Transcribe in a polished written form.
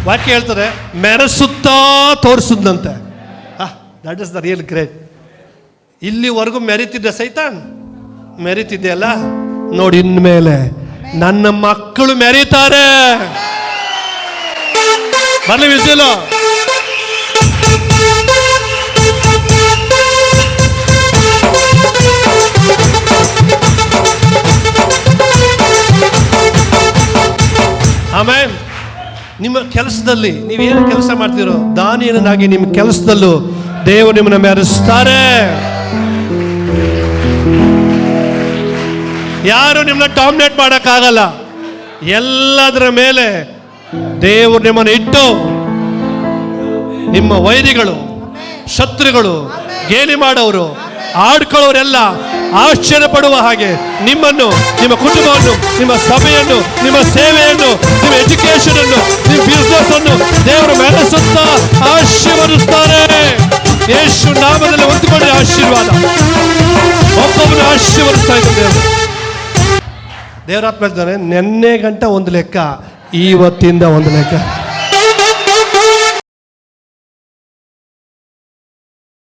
ವಾಕ್ಯ ಹೇಳ್ತಾರೆ ಮೆರೆಸುತ್ತಾ ತೋರಿಸಿದ್ನಂತೆ. That is the real great. ಇಲ್ಲಿವರೆಗೂ ಮೆರಿತಿದ್ದೆ ಸೈತಾನ್, ಮೆರಿತಿದ್ದೆಯಲ್ಲ, ನೋಡಿ ಇನ್ಮೇಲೆ ನನ್ನ ಮಕ್ಕಳು ಮೆರೀತಾರೆ. ಬರ್ಲಿ ವಿಸಿಲು. ಆಮೇಲೆ ನಿಮ್ಮ ಕೆಲಸದಲ್ಲಿ ನೀವೇನು ಕೆಲಸ ಮಾಡ್ತೀರೋ ದಾನಿಯನಾಗಿ ನಿಮ್ಮ ಕೆಲಸದಲ್ಲೂ ದೇವರು ನಿಮ್ಮನ್ನ ಮೆರೆಸ್ತಾರೆ. ಯಾರು ನಿಮ್ಮನ್ನ ಡಾಮಿನೇಟ್ ಮಾಡೋಕ್ಕಾಗಲ್ಲ. ಎಲ್ಲದರ ಮೇಲೆ ದೇವರು ನಿಮ್ಮನ್ನು ಇಟ್ಟು ನಿಮ್ಮ ವೈರಿಗಳು, ಶತ್ರುಗಳು, ಗೇಲಿ ಮಾಡೋರು, ಆಡ್ಕೊಳ್ಳೋರೆಲ್ಲ ಆಶ್ಚರ್ಯ ಪಡುವ ಹಾಗೆ ನಿಮ್ಮನ್ನು, ನಿಮ್ಮ ಕುಟುಂಬವನ್ನು, ನಿಮ್ಮ ಸಭೆಯನ್ನು, ನಿಮ್ಮ ಸೇವೆಯನ್ನು, ನಿಮ್ಮ ಎಜುಕೇಶನ್ ಅನ್ನು, ನಿಮ್ಮ ಬಿಸ್ನೆಸ್ ಅನ್ನು ದೇವರು ಮೆರೆಸುತ್ತಾ ಆಶೀರ್ವದಿಸ್ತಾರೆ. ಯೇಸು ನಾಮದಲ್ಲಿ ಹೊಂದಿಕೊಂಡ್ರೆ ಆಶೀರ್ವಾದ. ಒಬ್ಬೊಬ್ಬರು ಆಶೀರ್ವದಿಸ್ತಾ ಇದ್ದಾರೆ. ದೇವರಾತ್ಮ ಹೇಳ್ತಾನೆ, ನೆನ್ನೆ ಗಂಟ ಒಂದು ಲೆಕ್ಕ, ಇವತ್ತಿಂದ ಒಂದು ಲೆಕ್ಕ.